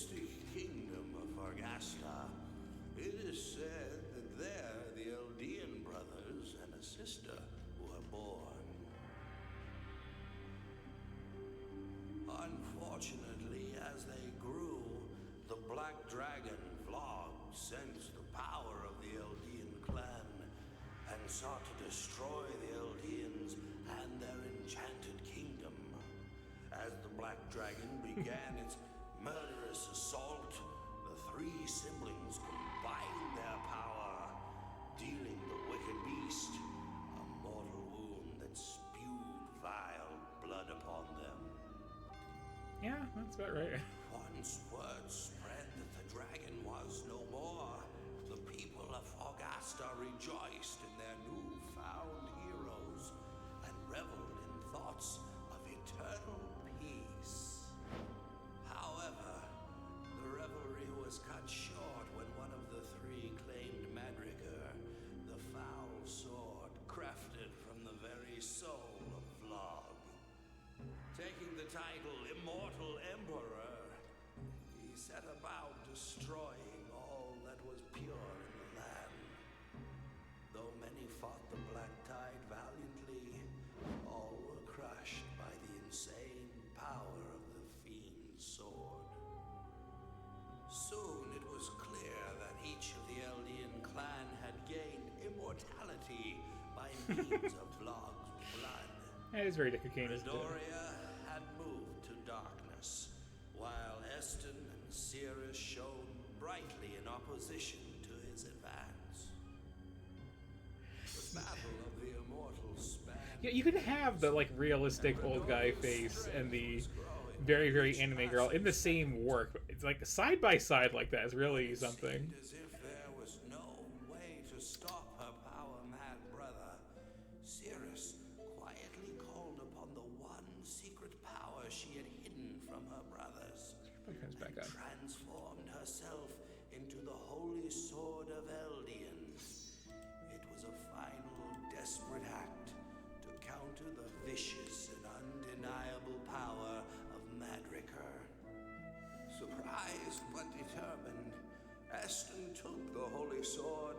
mystic kingdom of Fargasta, it is said that there the Eldean brothers and a sister were born. Unfortunately, as they grew, the Black Dragon Vlog sensed the power of the Eldean clan and sought to destroy the Eldeans and their enchanted kingdom. As the Black Dragon began its murderous assault, the three siblings combined their power, dealing the wicked beast a mortal wound that spewed vile blood upon them. Yeah, that's about right. Once word spread that the dragon was no more, the people of Fargasta rejoiced in their newfound heroes and reveled in thoughts of eternal peace. However, the revelry was cut short when one of the three claimed Madrigal, the foul sword crafted from the very soul of Vlog. Taking the title Immortal Emperor, he set about destroying all that was pure in the land. Though many fought the Black Tide valiantly, all were crushed by the insane power of the fiend's sword. Soon it was clear that each of the Eldean clan had gained immortality by means of Vlog's blood. That is very Cocaine. Redoria had moved to darkness, while Eston and Cirrus shone brightly in opposition to his advance. The battle of the immortals spanned... Yeah, you could have the realistic old guy face and the very, very anime girl in the same work. It's like side by side like that is really something. It seemed as if there was no way to stop her power-mad brother. Cirrus quietly called upon the one secret power she had hidden from her brothers, and transformed herself into the holy sword of Eldean. It was a final, desperate act to counter the vicious and undeniable power of Madrigal. Surprised but determined, Eston took the holy sword,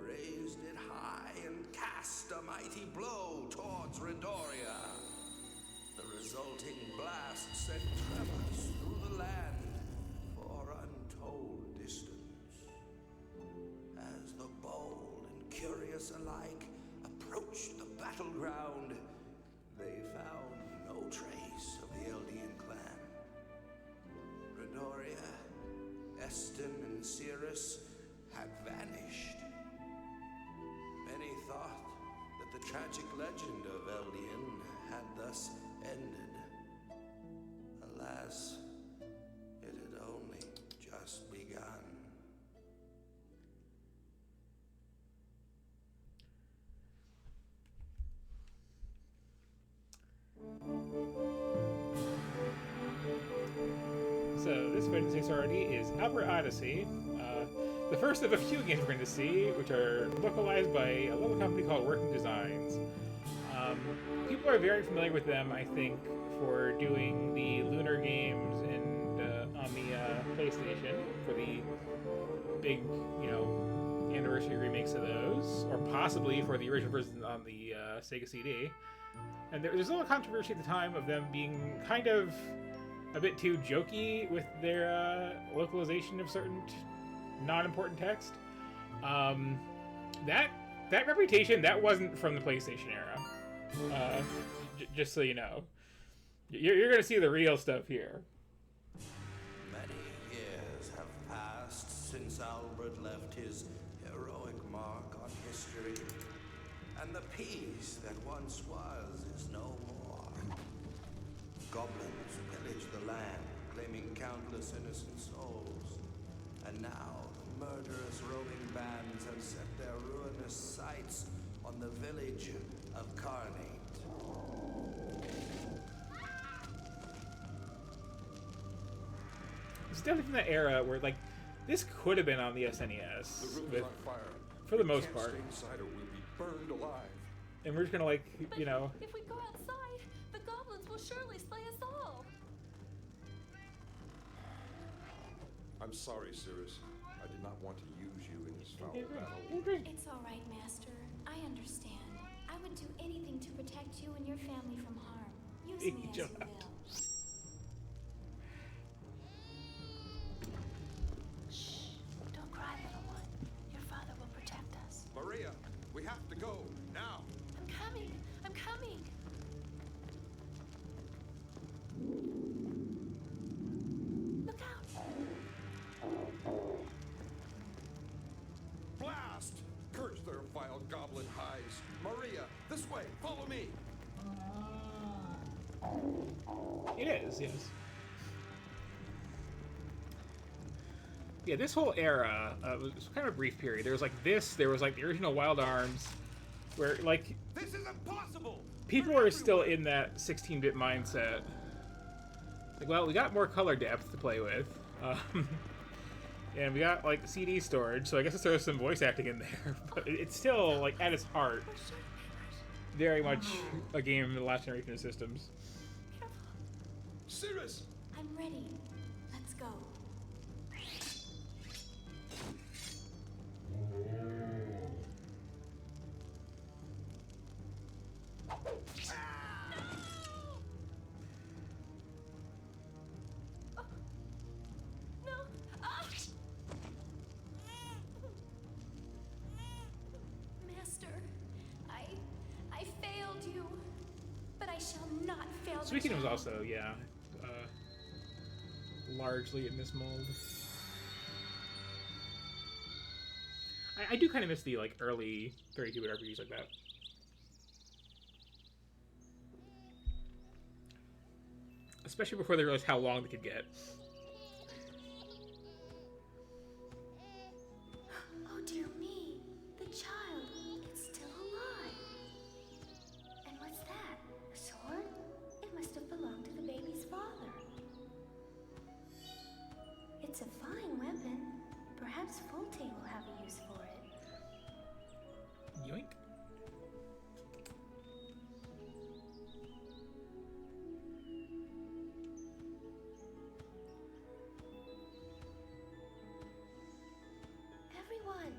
raised it high, and cast a mighty blow towards Redoria. The resulting blast sent tremors through the land for untold distance. As the bold and curious alike approached the battleground, they found no trace of the Eldean clan. Redoria, Eston, and Cirrus had vanished. Many thought that the tragic legend of Eldean had thus ended. Alas, it had only just begun. So this fantasy already is Odyssey, the first of a few games we're going to see, which are localized by a little company called Working Designs. People are very familiar with them, I think, for doing the Lunar games and on the PlayStation for the big, anniversary remakes of those, or possibly for the original version on the Sega CD. And there's a little controversy at the time of them being kind of a bit too jokey with their localization of certain non-important text. That reputation, that wasn't from the PlayStation era. Just so you know. You're going to see the real stuff here. Many years have passed since Albert left his heroic mark on history, and the peace that once was is no more. Goblins pillage the land, claiming countless innocent souls. And now the murderous roving bands have set their ruinous sights on the village of Carnate. It's definitely from that era where, this could have been on the SNES. The room is on fire. For the most part. Stay inside or we'll be burned alive. And we're just gonna If we go outside, the goblins will surely slay us all. I'm sorry, Cirrus. I did not want to use you in this foul battle. It's all right, Master. I understand. I would do anything to protect you and your family from harm. Use me as you will. Shh. Don't cry, little one. Your father will protect us. Maria, we have to go, now! I'm coming. I'm coming. Look out. Blast! Curse their vile goblin hives! Maria, this way, follow me! It is, yes. Yeah, this whole era was kind of a brief period. There was like this, there was like the original Wild Arms, where like This is impossible! people are still in that 16-bit mindset. Like, well, we got more color depth to play with, and we got like CD storage, so I guess there's some voice acting in there. But it's still like at its heart, very much a game of the last generation of systems. Careful. Cirrus! I'm ready. Let's go. No! Ah! Master, I failed you, but I shall not fail the Suikoden was child. also, yeah, largely in this mold. I do kind of miss the like early 32-bit RPGs like that. Especially before they realized how long they could get. Oh dear me, the child, it's still alive. And what's that? A sword? It must have belonged to the baby's father. It's a fine weapon. Perhaps Fulte will have a use for it. Yoink. Everyone,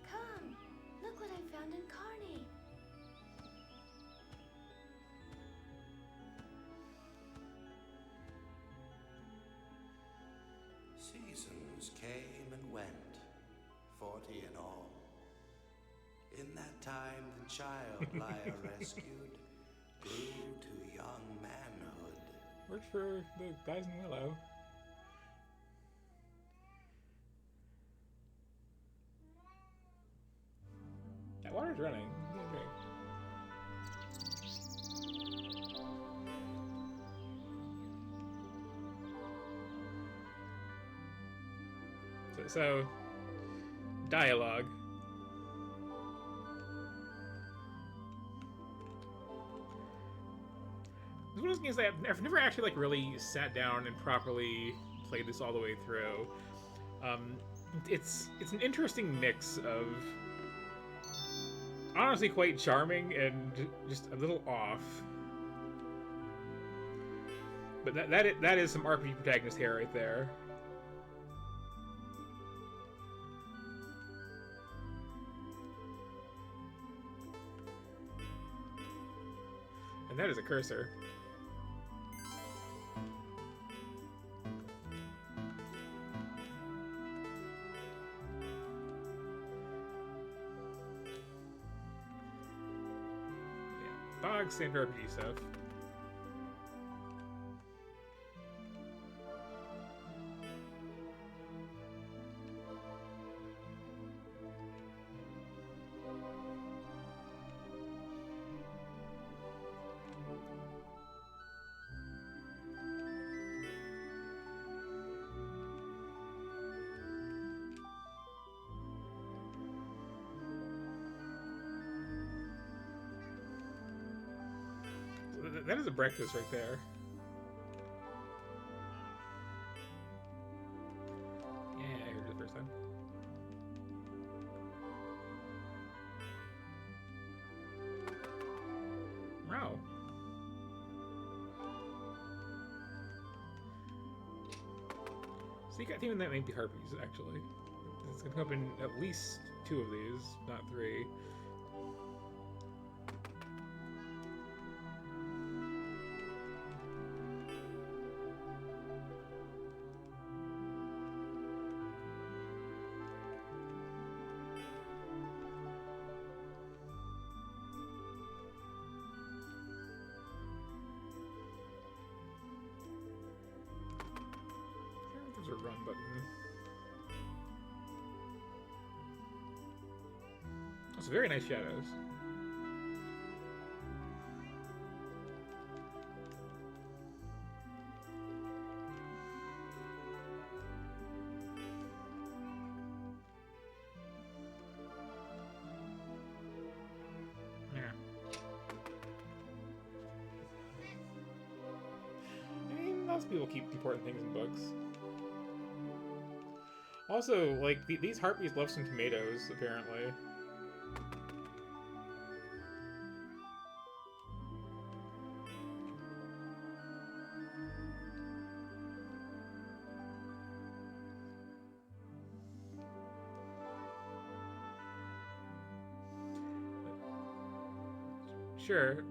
come! Look what I found in Carney. Seasons came and went, 40 in all. In that time, the child Lyra rescued grew to young manhood. Worked for the guys in Willow. That water's running. Yeah, great. So dialogue. It's one of those games that I've never actually like really sat down and properly played this all the way through. It's an interesting mix of honestly quite charming and just a little off. But that is some RPG protagonist hair right there. And that is a cursor. Yeah, bog standard RPG stuff. That is a breakfast right there. Yeah, I heard it the first time. Wow. So you got thinking that may be harpies, actually. It's gonna come up in at least 2 of these, not 3. There's a run button. That's very nice shadows. Yeah. I mean, lots of people keep important things in books. Also, like, these harpies love some tomatoes, apparently. Sure.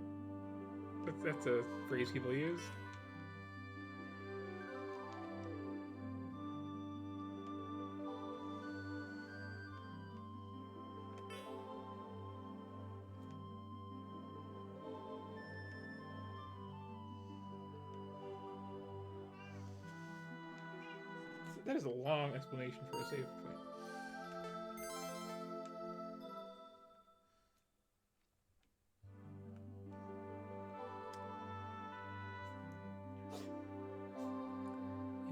That's a phrase people use. That is a long explanation for a save point.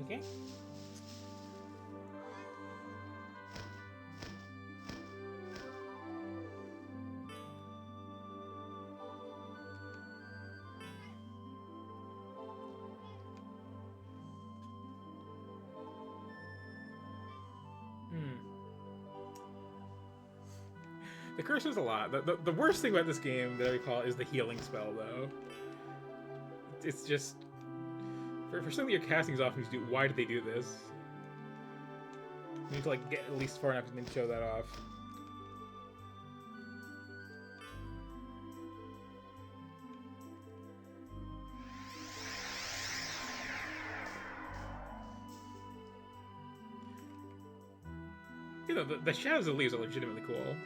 Okay. The curse is a lot. The worst thing about this game that I recall is the healing spell, though. It's just... For something you're casting is often to do, why did they do this? You need to, like, get at least far enough and then show that off. You know, the shadows of the leaves are legitimately cool.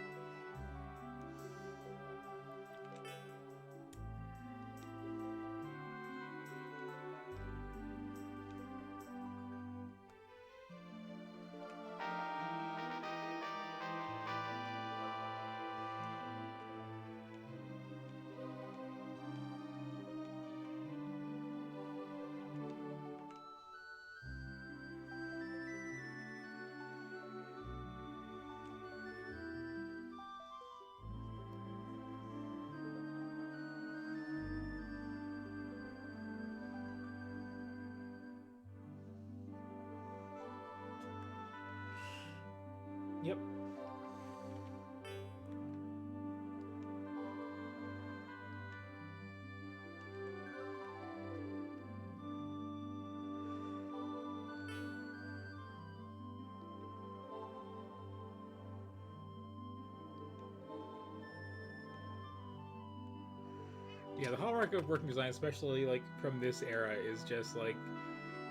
Yep. Yeah, the hallmark of working design, especially like from this era, is just like,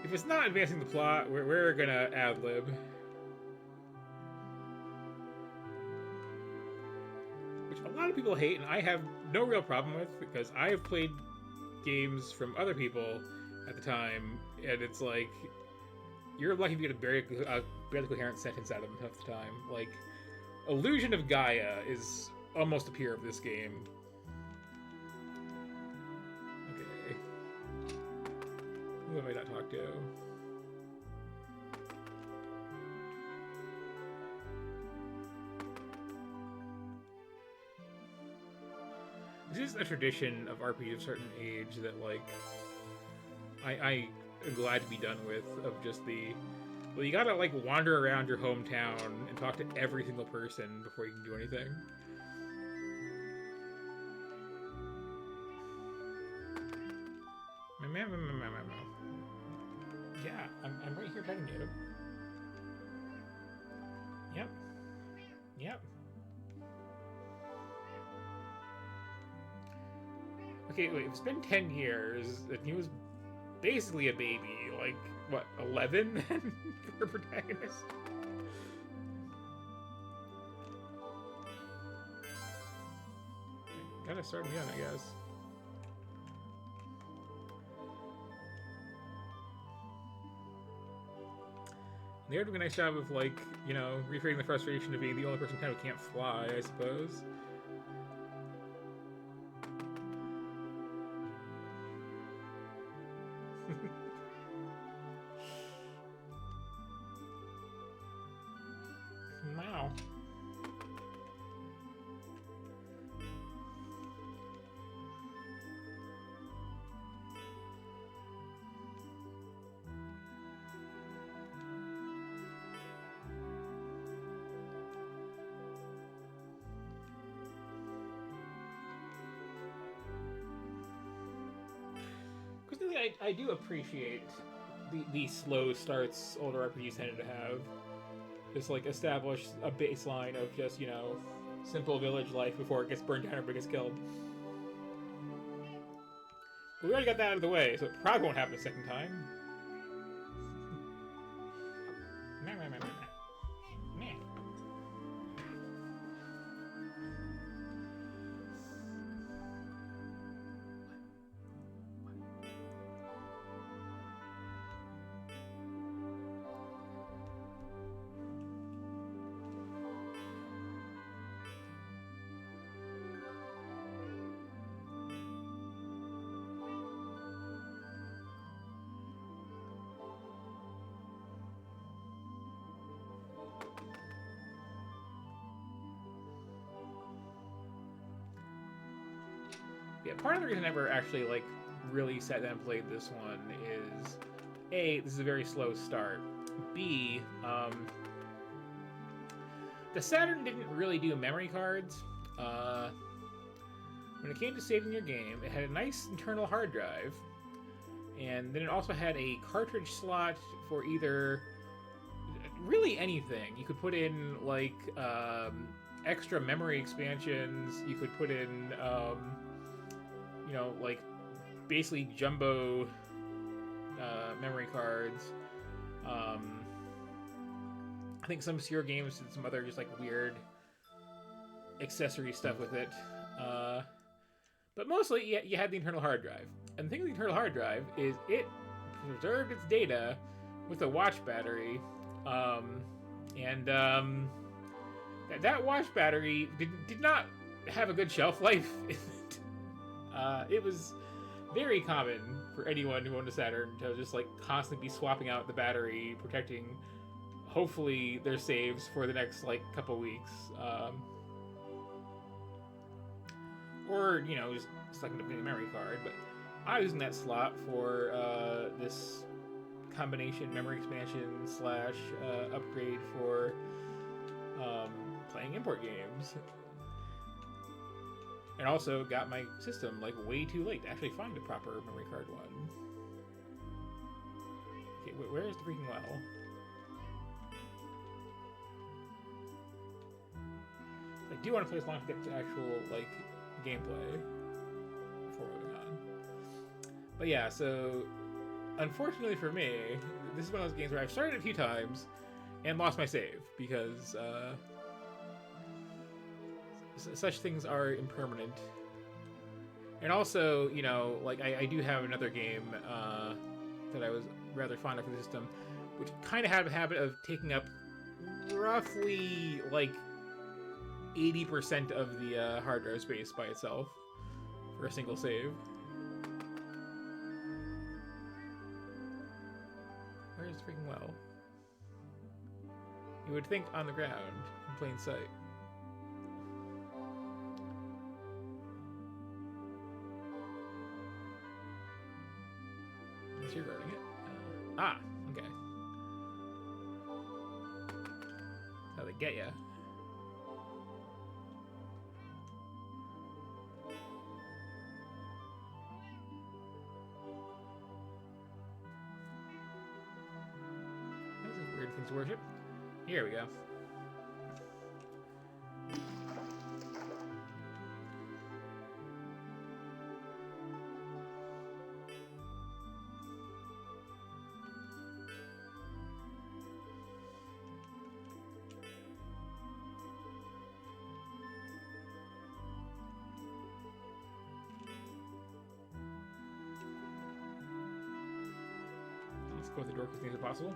if it's not advancing the plot, we're gonna ad-lib. Which a lot of people hate, and I have no real problem with, because I have played games from other people at the time, and it's like, you're lucky if you get a barely coherent sentence out of them half the time. Like, Illusion of Gaia is almost a peer of this game. Okay. Who have I not talked to? This is a tradition of RPGs of a certain age that, like, I am glad to be done with, of just the... Well, you gotta, like, wander around your hometown and talk to every single person before you can do anything. Yeah, I'm right here begging you. Yep. Okay, wait, it's been 10 years, and he was basically a baby. Like, what, 11 for protagonist? Gotta start him young, I guess. They are doing a nice job of, like, you know, recreating the frustration of being the only person who kind of can't fly, I suppose. Wow. Because I do appreciate the slow starts older RPGs tended to have. Just like establish a baseline of just, you know, simple village life before it gets burned down or gets killed. But we already got that out of the way, so it probably won't happen a second time. Meh, meh, meh, meh, meh. Meh. Yeah, part of the reason I never actually, like, really sat down and played this one is, A, this is a very slow start. B, the Saturn didn't really do memory cards. When it came to saving your game, it had a nice internal hard drive, and then it also had a cartridge slot for either really anything. You could put in, like, extra memory expansions. You could put in, you know, like, basically jumbo memory cards. I think some obscure games did some other just, like, weird accessory stuff with it. But mostly, you had the internal hard drive. And the thing with the internal hard drive is it preserved its data with a watch battery. That watch battery did not have a good shelf life. It was very common for anyone who owned a Saturn to just, like, constantly be swapping out the battery, protecting, hopefully, their saves for the next, like, couple weeks. Or, you know, just sucking up a memory card. But I was using that slot for this combination memory expansion / upgrade for playing import games. And also got my system, like, way too late to actually find a proper memory card one. Okay, where is the freaking well? I do want to play as long as I get to actual, like, gameplay before moving on. But yeah, so unfortunately for me, this is one of those games where I've started a few times and lost my save because such things are impermanent. And also, you know, like, I do have another game that I was rather fond of for the system, which kind of had a habit of taking up roughly, like, 80% of the hard drive space by itself for a single save. Where's the freaking well? You would think on the ground, in plain sight. Unless you're guarding it. Okay. That's how they get ya. Things to worship. Here we go. go through the door as soon as possible.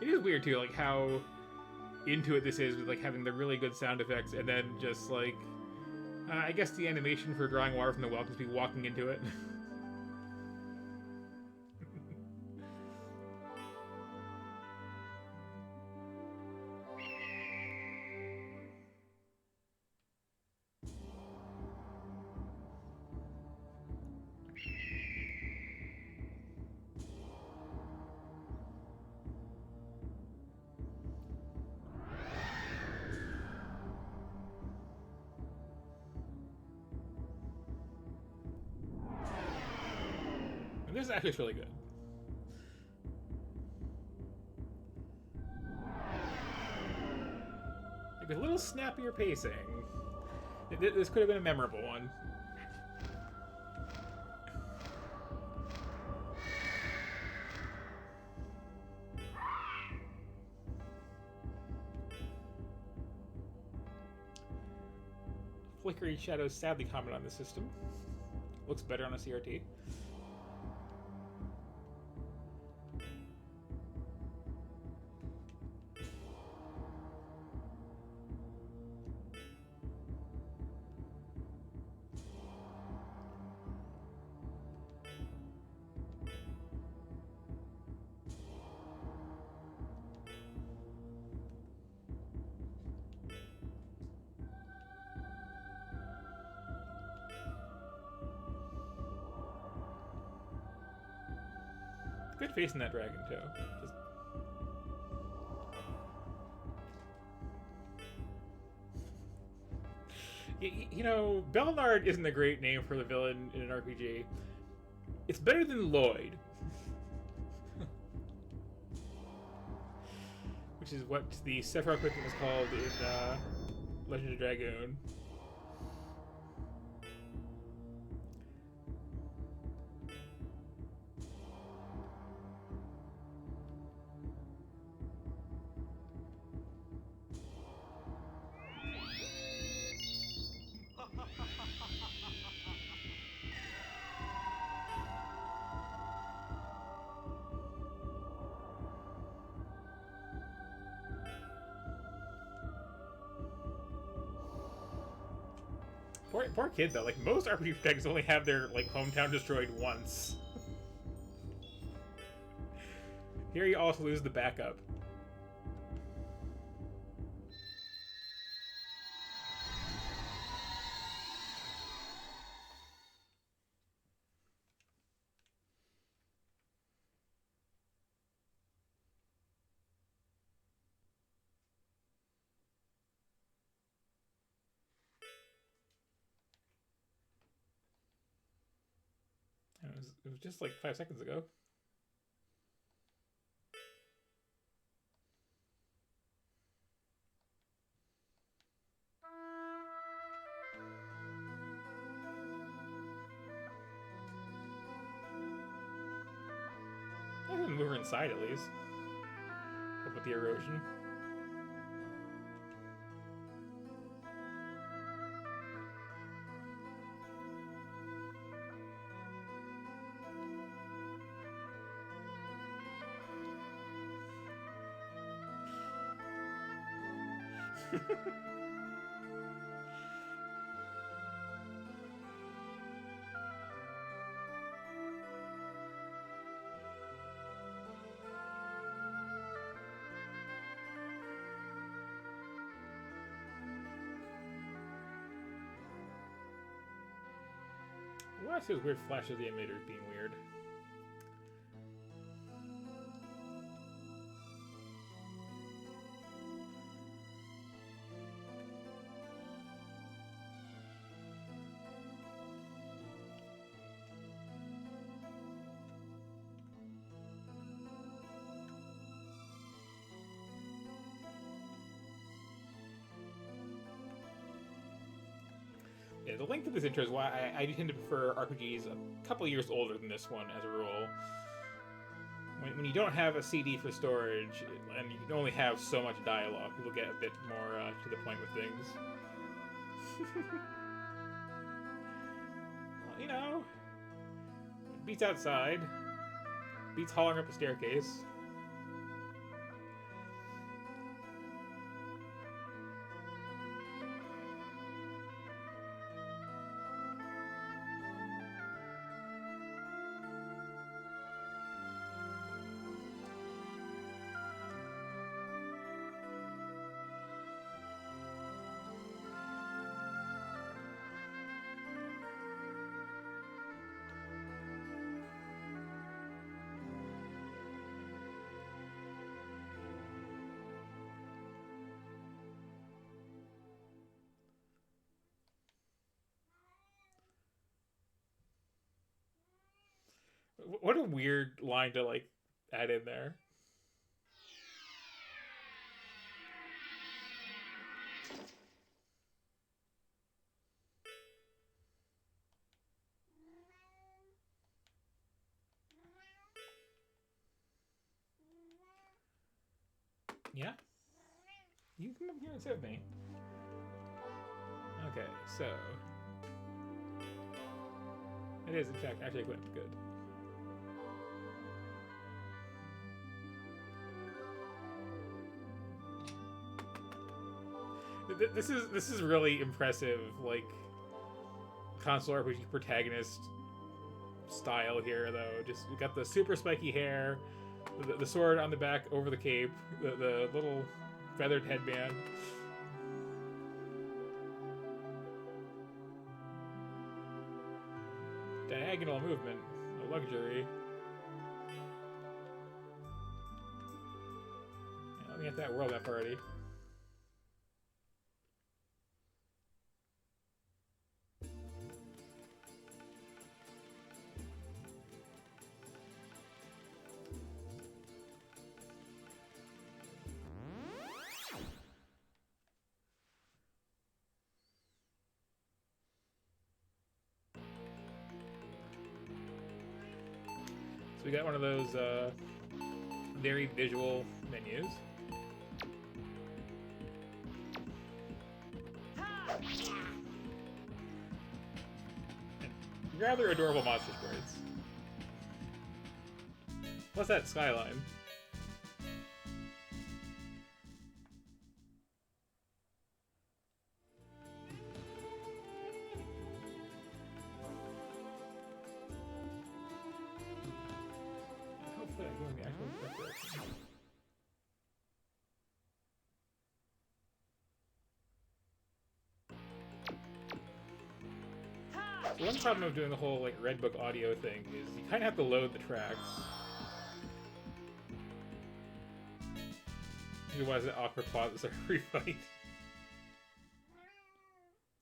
It is weird too, like how into it this is with like having the really good sound effects, and then just like I guess the animation for drawing water from the well is be walking into it. And this actually is really good. Like a little snappier pacing. This could have been a memorable one. Flickering shadows sadly comment on the system. Looks better on a CRT. Good face in that dragon, too. Just... You know, Belnard isn't a great name for the villain in an RPG. It's better than Lloyd. Which is what the Sephiroth equipment is called in Legend of Dragoon. Poor kid though. Like most RPG protagonists only have their like hometown destroyed once. Here you also lose the backup. It was just like 5 seconds ago. I didn't move her inside at least. How about the erosion? Why is those weird flashes of the animators being weird? the length of this intro is why I tend to prefer RPGs a couple years older than this one as a rule. When you don't have a CD for storage and you can only have so much dialogue, people get a bit more to the point with things. Well, you know, beats outside, beats hollering up a staircase. What a weird line to, like, add in there. Yeah? You can come up here and sit with me. Okay, so... It is, in fact, actually equipped. Good. This is really impressive, like, console RPG protagonist style here, though. Just, we got the super spiky hair, the sword on the back over the cape, the little feathered headband. Diagonal movement, a luxury. Yeah, let me get that world map already. So we got one of those very visual menus. And rather adorable monster sprites. Plus that skyline. Hopefully I'm going the actual correct direction. So one problem of doing the whole, like, Red Book audio thing is you kind of have to load the tracks. Otherwise the awkward pauses are every fight.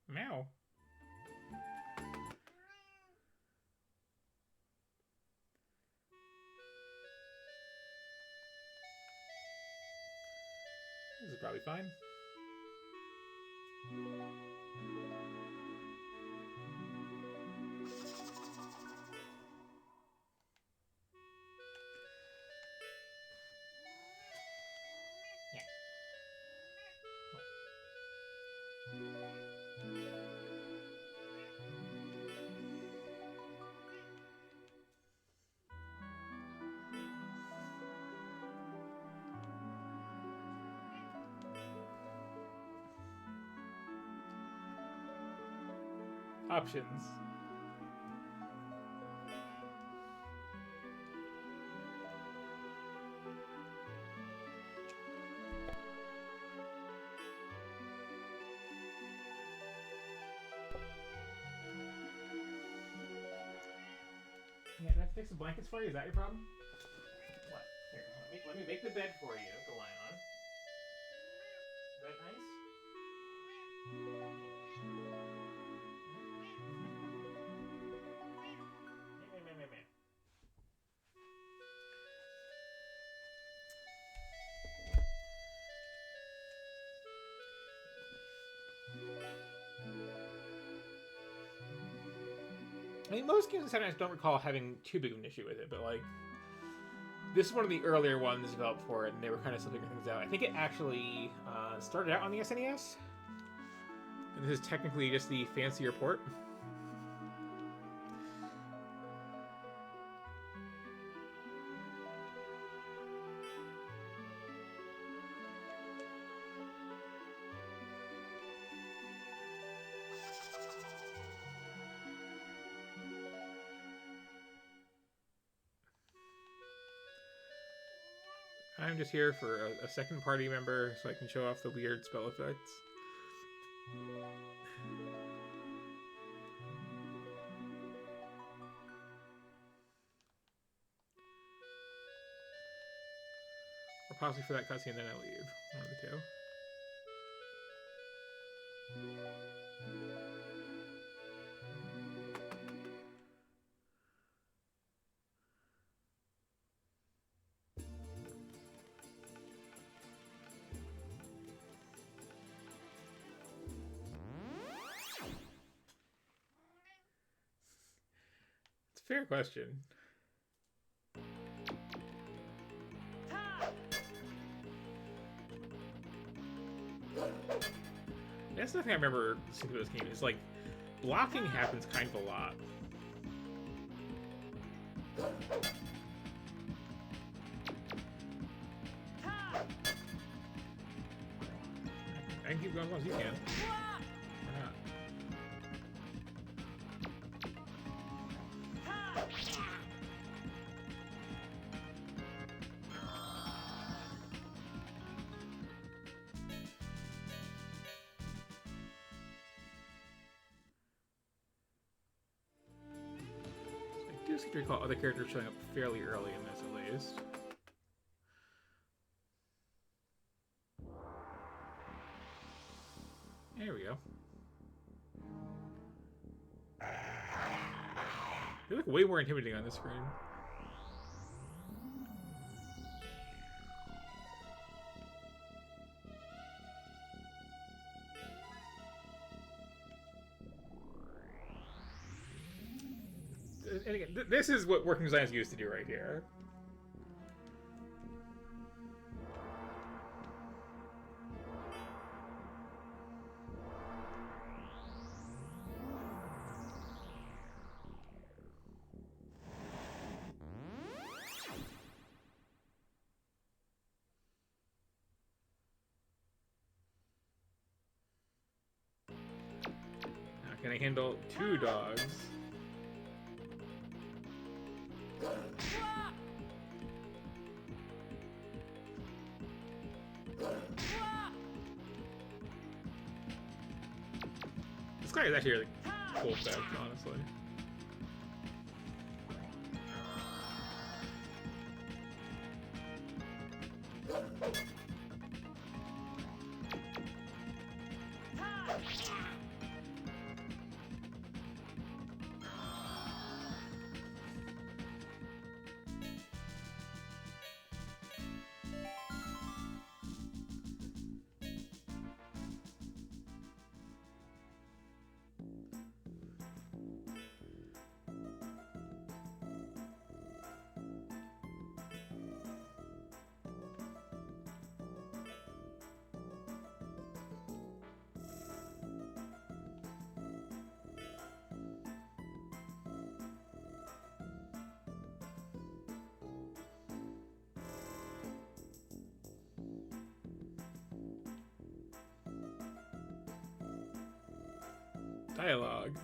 Meow. This is probably fine. Options. Yeah, do I have to fix the blankets for you? Is that your problem? What? Here, let me make the bed for you to lie on. Is that nice? I mean, most games I don't recall having too big of an issue with it, but like, this is one of the earlier ones developed for it, and they were kind of still figuring things out. I think it actually started out on the SNES, and this is technically just the fancier port. I'm just here for a second party member so I can show off the weird spell effects. Or possibly for that cutscene and then I leave. One of the two. Fair question. That's the thing I remember listening to this game is like blocking happens kind of a lot. I can keep going as long as you can. Or not. I do seem to recall other characters showing up fairly early in this, at least. There we go. They look way more intimidating on this screen. And again, this is what working design is used to do right here. Now, can I handle 2 dogs? This guy is actually really cool effect, honestly. Dialogue.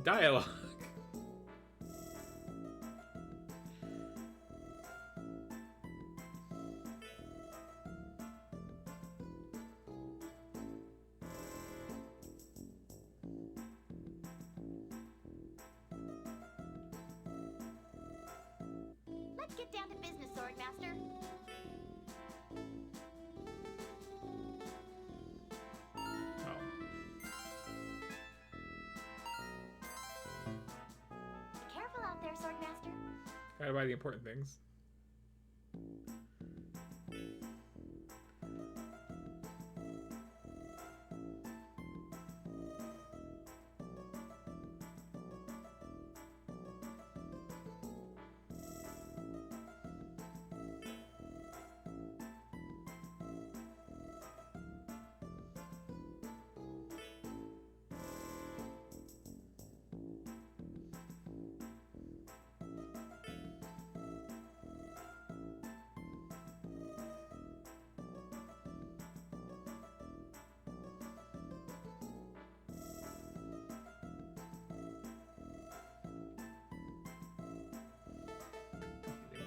Dialogue. Let's get down to business, Swordmaster. Careful out there, Swordmaster. Gotta buy the important things.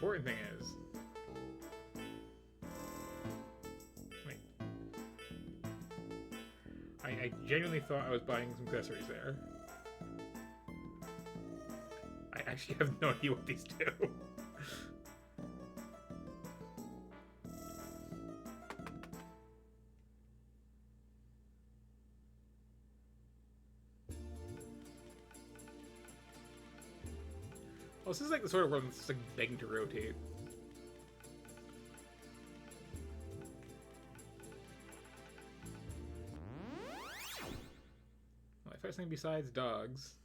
important thing is. Wait. I genuinely thought I was buying some accessories there. I actually have no idea what these do. Well, this is like the sort of world that's just like begging to rotate. Well, I fight something besides dogs.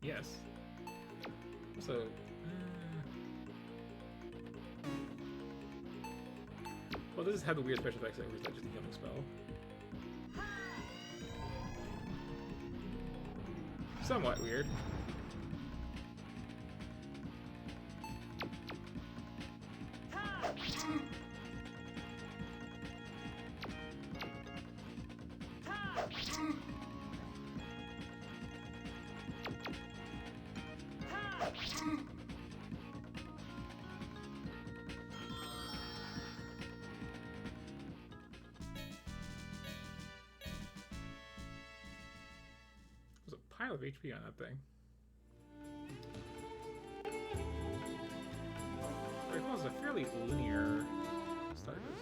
Yes. So. Well, this is how the weird special effects are, just a healing spell. Somewhat weird. Pile of HP on that thing. I recall it's a fairly linear start of this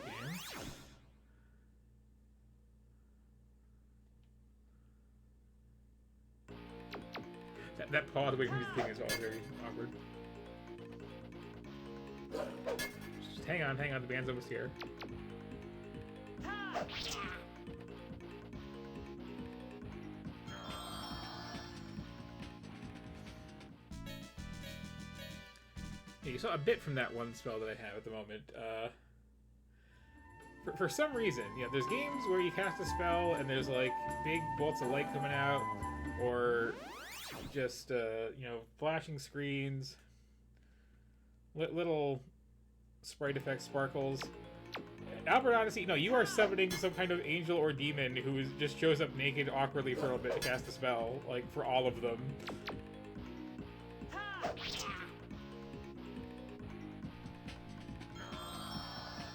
game. That pause away from the thing is all very awkward. Just hang on, the band's almost here. You saw a bit from that one spell that I have at the moment. For some reason, you know, there's games where you cast a spell and there's like big bolts of light coming out, or just you know, flashing screens, little sprite effect sparkles. Albert Odyssey, no, you are summoning some kind of angel or demon who just shows up naked awkwardly for a little bit to cast a spell, like for all of them.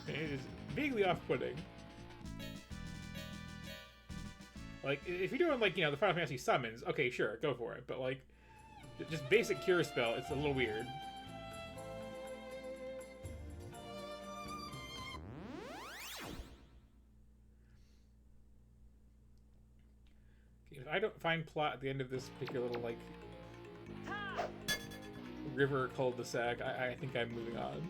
It is vaguely off-putting. Like, if you're doing, like, you know, the Final Fantasy summons, okay, sure, go for it. But, like, just basic cure spell, it's a little weird. Okay, if I don't find plot at the end of this particular little, like, river cul-de-sac, I think I'm moving on.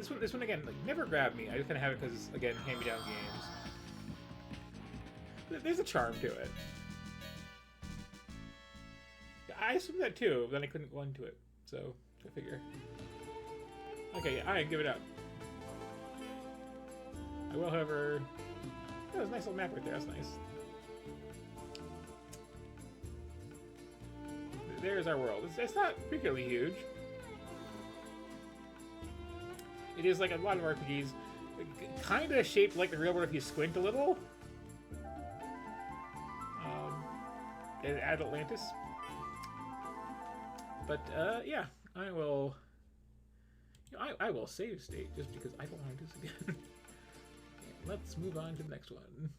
So this one again, like, never grabbed me. I just kind of have it because, again, hand-me-down games. There's a charm to it. I assumed that too, but then I couldn't go into it. So, I figure. Okay, yeah, I give it up. I will, however... Oh, there's a nice little map right there. That's nice. There's our world. It's not particularly huge. It is like a lot of RPGs, kind of shaped like the real world if you squint a little. At Atlantis. But yeah, I will. You know, I will save state just because I don't want to do this again. Let's move on to the next one.